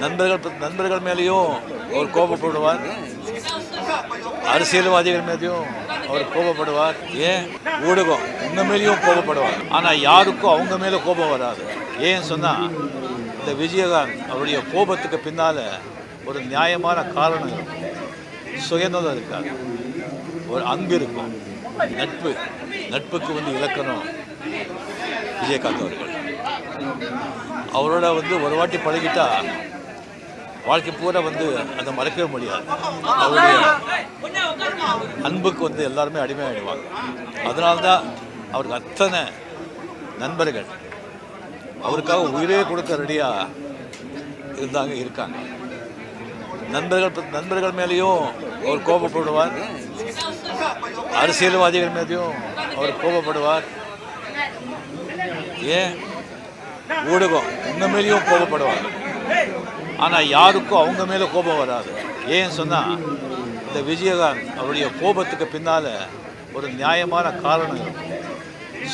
நண்பர்கள் மேலேயும் அவர் கோபப்படுவார், அரசியல்வாதிகள் மேலேயும் அவர் கோபப்படுவார், ஏன் ஊடகம் உங்க மேலேயும் கோபப்படுவார். ஆனால் யாருக்கும் அவங்க மேலே கோபம் வராது. ஏன்னு சொன்னால் இந்த விஜயகாந்த் அவருடைய கோபத்துக்கு பின்னால் ஒரு நியாயமான காரணம் இருக்கும், சுயநலம் இருக்காது, ஒரு அன்பு இருக்கும், நட்புக்கு இலக்கணம் விஜயகாந்த் அவர்கள். அவரோட ஒரு வாட்டி பழகிட்டா வாழ்க்கை பூரா அதை மறக்கவே முடியாது. அவருடைய அன்புக்கு எல்லாருமே அடிமையாகிடுவாங்க. அதனால்தான் அவருக்கு அத்தனை நண்பர்கள் அவருக்காக உயிரே கொடுக்க ரெடியாக இருக்காங்க. நண்பர்கள் மேலேயும் அவர் கோபப்படுவார், அரசியல்வாதிகள் மேலேயும் அவர் கோபப்படுவார், ஏன் ஊடகம் உங்க மேலேயும் கோபப்படுவார். ஆனால் யாருக்கும் அவங்க மேலே கோபம் வராது. ஏன்னு சொன்னால் இந்த விஜயகாந்த் அவருடைய கோபத்துக்கு பின்னால் ஒரு நியாயமான காரணம் இருக்கும்,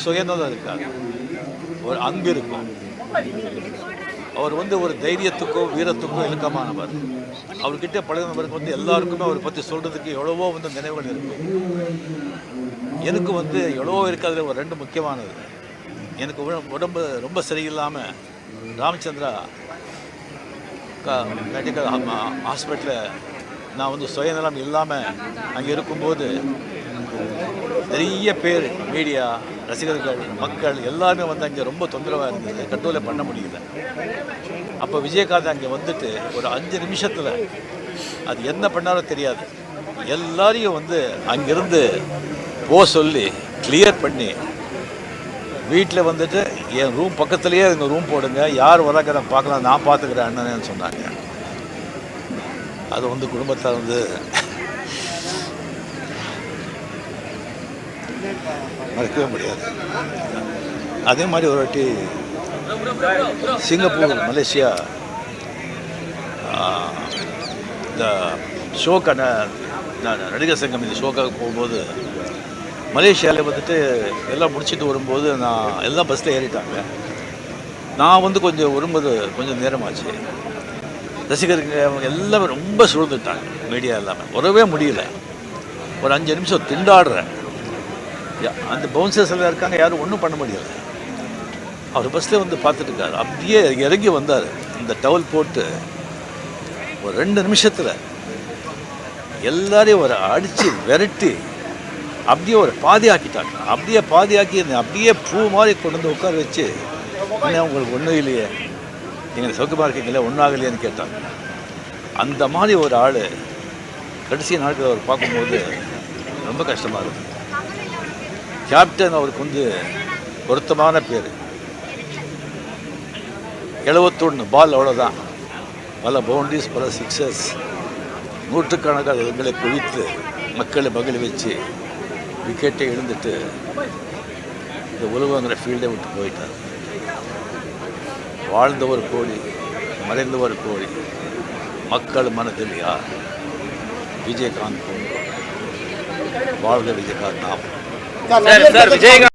சுயநலம் இருக்காது, ஒரு அன்பு இருக்கும். அவர் ஒரு தைரியத்துக்கும் வீரத்துக்கும் இலக்கமானவர். அவர்கிட்ட பழகினவருக்கு எல்லாருக்குமே அவரை பற்றி சொல்கிறதுக்கு எவ்வளவோ நினைவுகள் இருக்கும். எனக்கு எவ்வளவோ இருக்கிறதுல ஒரு ரெண்டு முக்கியமானது. எனக்கு உடம்பு ரொம்ப சரியில்லாமல் ராமச்சந்திரா மெடிக்கல் ஹாஸ்பிட்டலில் நான் சுயநலம் இல்லாமல் அங்கே இருக்கும்போது நிறைய பேர், மீடியா, ரசிகர்கள், மக்கள் எல்லாருமே அங்கே ரொம்ப தொந்தரவாக இருந்தது, கண்ட்ரோலே பண்ண முடியல. அப்போ விஜயகாந்த் அங்கே ஒரு 5 நிமிஷத்தில் அது என்ன பண்ணாலும் தெரியாது, எல்லாரையும் அங்கேருந்து சொல்லி கிளியர் பண்ணி வீட்டில் என் ரூம் பக்கத்துலேயே எங்கள் ரூம் போடுங்க, யார் வராங்க நான் பார்க்கலாம், நான் பார்த்துக்கிறேன் அண்ணன்னு சொன்னாங்க. அது குடும்பத்தில் மறக்கவே முடியாது. அதே மாதிரி ஒரு வாட்டி சிங்கப்பூர், மலேசியா இந்த ஷோக்கான நடிகர் சங்கம் இந்த ஷோக்காக போகும்போது மலேசியாவில் எல்லாம் முடிச்சுட்டு வரும்போது நான் எல்லாம் பஸ்ஸில் ஏறிட்டாங்க. நான் கொஞ்சம் வரும்போது கொஞ்சம் நேரமாச்சு. ரசிகர்கள் அவங்க எல்லாமே ரொம்ப சூழ்ந்துட்டாங்க, மீடியா எல்லாமே வரவே முடியல. ஒரு 5 நிமிஷம் திண்டாடுறேன். அந்த பவுன்சர்ஸ் எல்லாம் இருக்காங்க, யாரும் ஒன்றும் பண்ண முடியலை. அவர் பஸ்ஸில் பார்த்துட்டு இருக்காரு. அப்படியே இறங்கி வந்தார், இந்த டவல் போட்டு ஒரு 2 நிமிஷத்தில் எல்லாரையும் அடித்து விரட்டி அப்படியே பாதி ஆக்கிட்டாங்க. அப்படியே பாதியாக்கி அப்படியே பூ மாதிரி கொண்டு உட்கார வச்சு, என்ன உங்களுக்கு ஒன்றும் இல்லையே, நீங்கள் சௌக்கியமாக இருக்கீங்களே, ஒன்றும் ஆகலையேன்னு கேட்டாங்க. அந்த மாதிரி ஒரு ஆள் கடைசி நாட்கள் அவர் பார்க்கும்போது ரொம்ப கஷ்டமாக இருக்கும். கேப்டன் அவருக்கு பொருத்தமான பேர். 71 பால், அவ்வளோதான். பல பவுண்டரிஸ், பல சிக்ஸர்ஸ், நூற்றுக்கணக்கான இடங்களை குவித்து மக்களை மகிழ வச்சு விக்கெட்டை எழுந்துட்டு இந்த உலகங்கிற ஃபீல்டை விட்டு போயிட்டார். வாழ்ந்தவர் கோடி, மறைந்தவர் கோடி, மக்கள் மனதில் யார்? விஜயகாந்த். வாழ்க விஜயகாந்த். நாம் விஜயகாந்த்.